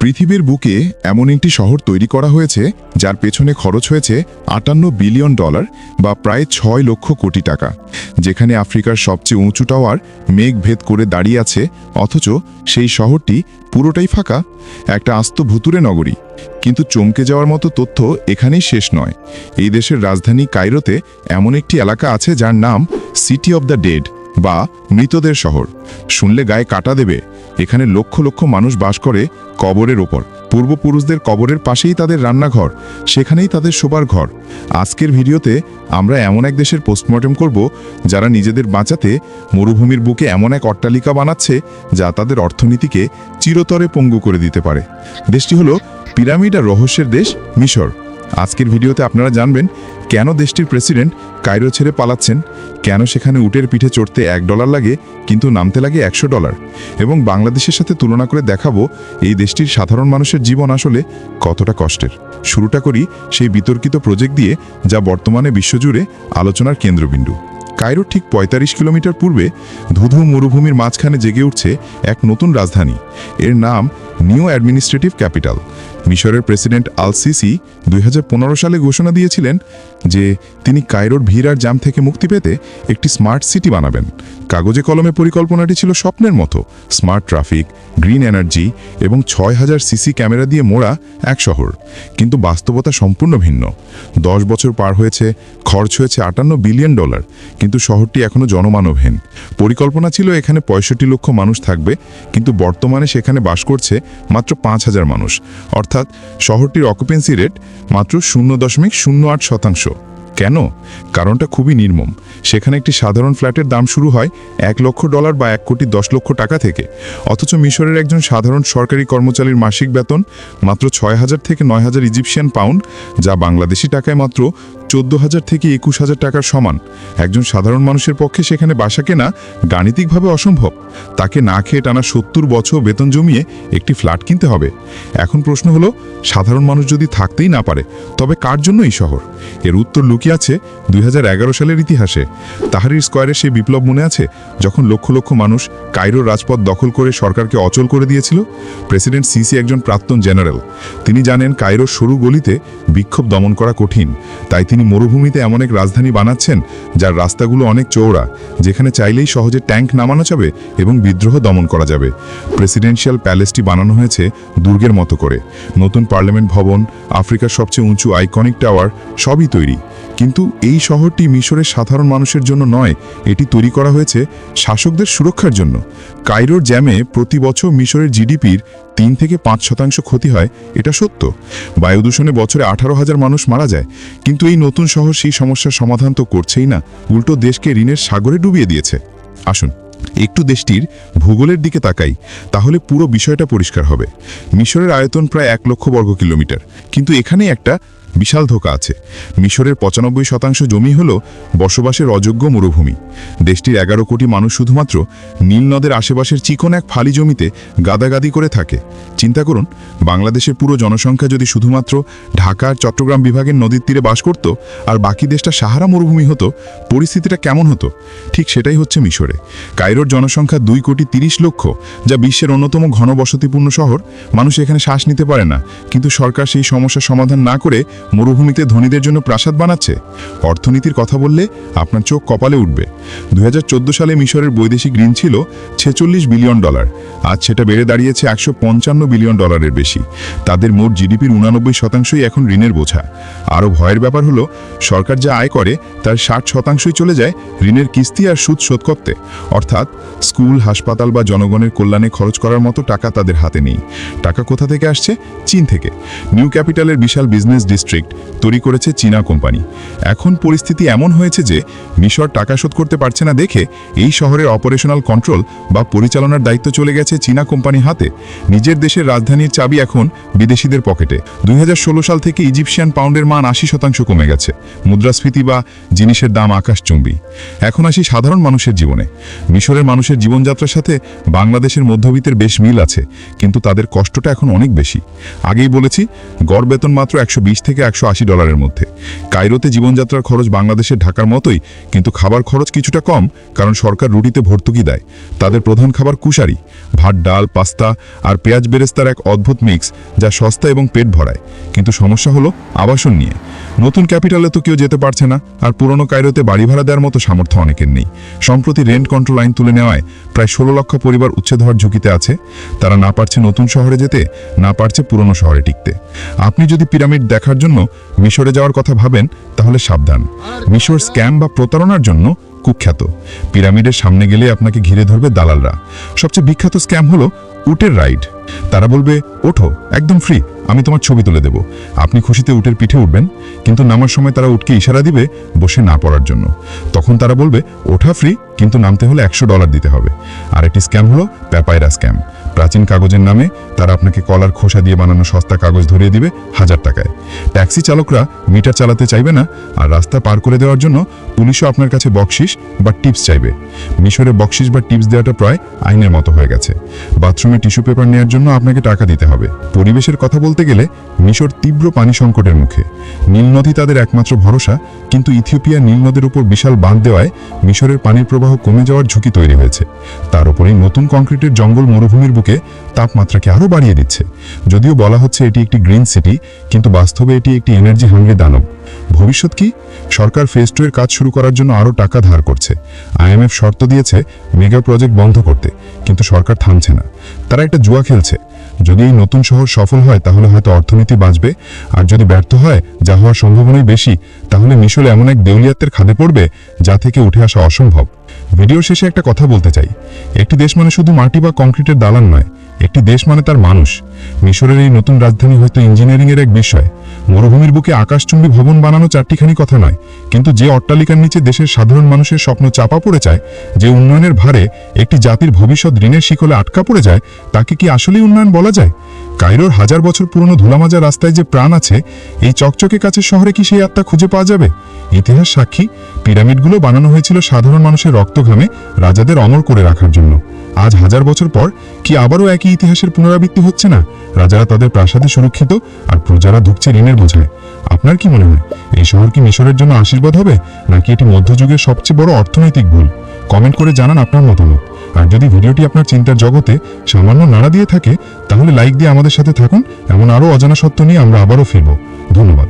পৃথিবীর বুকে এমন একটি শহর তৈরি করা হয়েছে যার পেছনে খরচ হয়েছে $58 বিলিয়ন বা প্রায় 6 লক্ষ কোটি টাকা, যেখানে আফ্রিকার সবচেয়ে উঁচু টাওয়ার মেঘ ভেদ করে দাঁড়িয়ে আছে, অথচ সেই শহরটি পুরোটাই ফাঁকা, একটা আস্ত ভুতুরে নগরী। কিন্তু চমকে যাওয়ার মতো তথ্য এখানেই শেষ নয়। এই দেশের রাজধানী কায়রোতে এমন একটি এলাকা আছে যার নাম সিটি অব দ্য ডেড বা মৃতদের শহর। শুনলে গায়ে কাটা দেবে। এখানে লক্ষ লক্ষ মানুষ বাস করে কবরের ওপর। পূর্বপুরুষদের কবরের পাশেই তাদের রান্নাঘর, সেখানেই তাদের শোবার ঘর। আজকের ভিডিওতে আমরা এমন এক দেশের পোস্টমর্টেম করব যারা নিজেদের বাঁচাতে মরুভূমির বুকে এমন এক অট্টালিকা বানাচ্ছে যা তাদের অর্থনীতিকে চিরতরে পঙ্গু করে দিতে পারে। দেশটি হলো পিরামিড আর রহস্যের দেশ মিশর। আজকের ভিডিওতে আপনারা জানবেন কেন দেশটির প্রেসিডেন্ট কায়রো ছেড়ে পালাচ্ছেন, কেন সেখানে উটের পিঠে চড়তে $1 লাগে কিন্তু নামতে লাগে $100, এবং বাংলাদেশের সাথে তুলনা করে দেখাবো এই দেশটির সাধারণ মানুষের জীবন আসলে কতটা কষ্টের। শুরুটা করি সেই বিতর্কিত প্রজেক্ট দিয়ে যা বর্তমানে বিশ্বজুড়ে আলোচনার কেন্দ্রবিন্দু। কায়রোর ঠিক 45 কিলোমিটার পূর্বে ধুধু মরুভূমির মাঝখানে জেগে উঠছে এক নতুন রাজধানী। এর নাম নিউ অ্যাডমিনিস্ট্রেটিভ ক্যাপিটাল। মিশরের প্রেসিডেন্ট আল সিসি 2015 সালে ঘোষণা দিয়েছিলেন যে তিনি কায়রোর ভিড় আর জাম থেকে মুক্তি পেতে একটি স্মার্ট সিটি বানাবেন। কাগজে কলমে পরিকল্পনাটি ছিল স্বপ্নের মতো, স্মার্ট ট্রাফিক, গ্রিন এনার্জি এবং 6000 সিসি ক্যামেরা দিয়ে মোড়া এক শহর। কিন্তু বাস্তবতা সম্পূর্ণ ভিন্ন। 10 বছর পার হয়েছে, খরচ হয়েছে $58 বিলিয়ন, কিন্তু শহরটি এখনও জনমানবহীন। পরিকল্পনা ছিল এখানে 65 লক্ষ মানুষ থাকবে, কিন্তু বর্তমানে সেখানে বাস করছে মাত্র 5000 মানুষ, অর্থাৎ শহরটির অকুপেন্সি রেট মাত্র 0.08%। কেন? কারণটা খুবই নির্মম। সেখানে একটি সাধারণ ফ্ল্যাটের দাম শুরু হয় $1 লক্ষ বা 1,10,00,000 টাকা থেকে, অথচ মিশরের একজন সাধারণ সরকারি কর্মচারীর মাসিক বেতন মাত্র 6,000 থেকে 9,000 ইজিপশিয়ান পাউন্ড, যা বাংলাদেশি টাকায় মাত্র 14,000 থেকে 21,000 টাকার সমান। একজন সাধারণ মানুষের পক্ষে সেখানে বাসা কেনা গাণিতিকভাবে অসম্ভব। তাকে না খেয়ে টানা 70 বছর বেতন জমিয়ে একটি ফ্ল্যাট কিনতে হবে। এখন প্রশ্ন হলো, সাধারণ মানুষ যদি থাকতেই না পারে তবে কার জন্য এই শহর? এর উত্তর লুকিয়ে আছে 2011 সালের ইতিহাসে। তাহরির স্কয়ারে সেই বিপ্লব মনে আছে, যখন লক্ষ লক্ষ মানুষ কায়রোর রাজপথ দখল করে সরকারকে অচল করে দিয়েছিল? প্রেসিডেন্ট সিসি একজন প্রাক্তন জেনারেল। তিনি জানেন কায়রোর সরু গলিতে বিক্ষোভ দমন করা কঠিন, তাই তিনি মরুভূমিতে এমন এক রাজধানী বানাচ্ছেন যার রাস্তাগুলো অনেক চওড়া, যেখানে চাইলেই সহজে ট্যাঙ্ক নামানো যাবে এবং বিদ্রোহ দমন করা যাবে। প্রেসিডেন্সিয়াল প্যালেসটি বানানো হয়েছে দুর্গের মতো করে। নতুন পার্লামেন্ট ভবন, আফ্রিকার সবচেয়ে উঁচু আইকনিক টাওয়ার, সবই তৈরি। কিন্তু এই শহরটি মিশরের সাধারণ মানুষের জন্য নয়, এটি তৈরি করা হয়েছে শাসকদের সুরক্ষার জন্য। কায়রোর জ্যামে প্রতি বছর মিশরের জিডিপির 3 থেকে 5% ক্ষতি হয়, এটা সত্য। বায়ু দূষণে বছরে 18,000 মানুষ মারা যায়। কিন্তু এই নতুন শহর সেই সমস্যার সমাধান তো করছেই না, উল্টো দেশকে ঋণের সাগরে ডুবিয়ে দিয়েছে। আসুন একটু দেশটির ভূগোলের দিকে তাকাই, তাহলে পুরো বিষয়টা পরিষ্কার হবে। মিশরের আয়তন প্রায় 1 লক্ষ বর্গ কিলোমিটার, কিন্তু এখানেই একটা বিশাল ধোঁকা আছে। মিশরের 95% জমি হলো বসবাসের অযোগ্য মরুভূমি। দেশটির 11 কোটি মানুষ শুধুমাত্র নীল নদের আশেপাশের চিকন এক ফালি জমিতে গাদাগাদি করে থাকে। চিন্তা করুন, বাংলাদেশের পুরো জনসংখ্যা যদি শুধুমাত্র ঢাকা আর চট্টগ্রাম বিভাগের নদীর তীরে বাস করত আর বাকি দেশটা সাহারা মরুভূমি হতো, পরিস্থিতিটা কেমন হতো? ঠিক সেটাই হচ্ছে মিশরে। কায়রোর জনসংখ্যা 2,30,00,000, যা বিশ্বের অন্যতম ঘনবসতিপূর্ণ শহর। মানুষ এখানে শ্বাস নিতে পারে না, কিন্তু সরকার সেই সমস্যার সমাধান না করে মরুভূমিতে ধনীদের জন্য প্রাসাদ বানাচ্ছে। অর্থনীতির কথা বললে আপনার চোখ কপালে উঠবে। 2014 সালে মিশরের বৈদেশিক ঋণ ছিল $46 বিলিয়ন, আজ সেটা বেড়ে দাঁড়িয়েছে $155 বিলিয়ন বেশি। তাদের মোট জিডিপির 89% এখন ঋণের বোঝা। আরও ভয়ের ব্যাপার হলো, সরকার যা আয় করে তার 60% চলে যায় ঋণের কিস্তি আর সুদ শোধ করতে, অর্থাৎ স্কুল, হাসপাতাল বা জনগণের কল্যাণে খরচ করার মতো টাকা তাদের হাতে নেই। টাকা কোথা থেকে আসছে? চীন থেকে। নিউ ক্যাপিটালের বিশাল বিজনেস ডিস্ট্রিক্ট তৈরি করেছে চীনা কোম্পানি। এখন পরিস্থিতি এমন হয়েছে যে মিশর টাকা শোধ করতে পারছে না দেখে এই শহরের অপারেশনাল কন্ট্রোল বা পরিচালনার দায়িত্ব চলে গেছে চীনা কোম্পানির হাতে। নিজের দেশের রাজধানীর চাবি এখন বিদেশিদের পকেটে। 2016 সাল থেকে ইজিপশিয়ান পাউন্ডের মান 80% কমে গেছে। মুদ্রাস্ফীতি বা জিনিসের দাম আকাশচুম্বী। এখন আসি সাধারণ মানুষের জীবনে। মিশরের মানুষের জীবনযাত্রার সাথে বাংলাদেশের মধ্যবিত্তের বেশ মিল আছে, কিন্তু তাদের কষ্টটা এখন অনেক বেশি। আগেই বলেছি, গড় বেতন মাত্র 120 থেকে $180 মধ্যে। কায়রোতে জীবনযাত্রার খরচ বাংলাদেশের ঢাকার মতোই, কিন্তু খাবার খরচ কিছুটা কম, কারণ সরকার রুটিতে ভর্তুকি দেয়। তাদের প্রধান খাবার কুশারি, ভাত, ডাল, পাস্তা আর পেঁয়াজ বেরেস্তার এক অদ্ভুত মিক্স, যা সস্তা এবং পেট ভরায়। কিন্তু সমস্যা হলো আবাসন নিয়ে। নতুন ক্যাপিটালে তো কেউ যেতে পারছে না, আর পুরনো কায়রোতে বাড়ি ভাড়া দেওয়ার মতো সামর্থ্য অনেকের নেই। সম্প্রতি রেন্ট কন্ট্রোল আইন তুলে নেওয়ায় প্রায় 16 লক্ষ পরিবার উচ্ছেদ হওয়ার ঝুঁকিতে আছে। তারা না পারছে নতুন শহরে যেতে, না পারছে পুরনো শহরে টিকতে। আপনি যদি পিরামিড দেখার জন্য মিশরে যাওয়ার কথা ভাবেন, তাহলে সাবধান। মিশর স্ক্যাম বা প্রতারণার জন্য কুখ্যাত। পিরামিডের সামনে গেলে আপনাকে ঘিরে ধরবে দালালরা। সবচেয়ে বিখ্যাত স্ক্যাম হলো উটের রাইড। তারা বলবে, ওঠো, একদম ফ্রি, আমি তোমার ছবি তুলে দেব। আপনি খুশিতে উটের পিঠে উঠবেন, কিন্তু নামার সময় তারা উটকে ইশারা দিবে বসে না পড়ার জন্য। তখন তারা বলবে, ওঠা ফ্রি, কিন্তু নামতে হলে $100 দিতে হবে। আরেকটি স্ক্যাম হলো প্যাপাইরা স্ক্যাম। প্রাচীন কাগজের নামে তারা আপনাকে কলার খোসা দিয়ে বানানো সস্তা কাগজ ধরিয়ে দিবে 1000 টাকায়। ট্যাক্সি চালকরা মিটার চালাতে চাইবে না, আর রাস্তা পার করে দেওয়ার জন্য পুলিশও আপনার কাছে বকশিস বা টিপস চাইবে। মিশরে বকশিস বা টিপস দেওয়াটা প্রায় আইনের মতো হয়ে গেছে। বাথরুমে টিস্যু পেপার নেওয়ার জন্য আপনাকে টাকা দিতে হবে। পরিবেশের কথা বলতে গেলে মিশর তীব্র পানি সংকটের মুখে। নীল নদী তাদের একমাত্র ভরসা, কিন্তু ইথিওপিয়া নীল নদের উপর বিশাল বাঁধ দেওয়ায় মিশরের পানির প্রবাহ কমে যাওয়ার ঝুঁকি তৈরি হয়েছে। তার উপরেই নতুন কংক্রিটের জঙ্গল মরুভূমির বুকে তাপমাত্রাকে আরও বাড়িয়ে দিচ্ছে। যদিও বলা হচ্ছে এটি একটি গ্রিন সিটি, কিন্তু বাস্তবে এটি একটি এনার্জি হাঙ্গরি দানব। ভবিষ্যৎ কি? সরকার ফেজ 2 এর কাজ শুরু করার জন্য আরও টাকা ধার করছে। IMF শর্ত দিয়েছে মেগা প্রজেক্ট বন্ধ করতে, কিন্তু সরকার থামছে না। তারা একটা জুয়া খেলছে। যদি এই নতুন শহর সফল হয়, তাহলে হয়তো অর্থনীতি বাঁচবে, আর যদি ব্যর্থ হয়, যা হওয়ার সম্ভাবনাই বেশি, তাহলে মিশর এমন এক দেউলিয়াত্বের খাদে পড়বে যা থেকে উঠে আসা অসম্ভব। ভিডিওর শেষে একটা কথা বলতে চাই। একটি দেশ মানে শুধু মাটি বা কংক্রিটের দালান নয়, একটি দেশ মানে তার মানুষ। মিশরের এই নতুন রাজধানী হয়তো ইঞ্জিনিয়ারিংয়ের এক বিষয়। মরুভূমির বুকে আকাশচুম্বী ভবন বানানো চারটিখানি কথা নয়, কিন্তু যে অট্টালিকার নিচে দেশের সাধারণ মানুষের স্বপ্ন চাপা পড়ে যায়, যে উন্নয়নের ভারে একটি জাতির ভবিষ্যৎ ঋণের শিকলে আটকা পড়ে যায়, তাকে কি আসলেই উন্নয়ন বলা যায়? কায়রোর 1000 বছর পুরনো ধুলামাজা রাস্তায় যে প্রাণ আছে, এই চকচকে কাছের শহরে কি সেই আত্মা খুঁজে পাওয়া যাবে? ইতিহাস সাক্ষী, পিরামিডগুলো বানানো হয়েছিল সাধারণ মানুষের রক্তঘামে রাজাদের অমর করে রাখার জন্য। আজ 1000 বছর পর কি আবারও একই ইতিহাসের পুনরাবৃত্তি হচ্ছে না? রাজারা তাদের প্রাসাদে সুরক্ষিত, আর প্রজারা ধুকছে ঋণের বোঝায়। আপনার কি মনে হয়, এই শহর কি মিশরের জন্য আশীর্বাদ হবে, নাকি এটি মধ্যযুগের সবচেয়ে বড় অর্থনৈতিক ভুল? কমেন্ট করে জানান আপনার মতামত। আর যদি ভিডিওটি আপনার চিন্তার জগতে সামান্য নাড়া দিয়ে থাকে, তাহলে লাইক দিয়ে আমাদের সাথে থাকুন। এমন আরও অজানা সত্য নিয়ে আমরা আবারও ফিরব। ধন্যবাদ।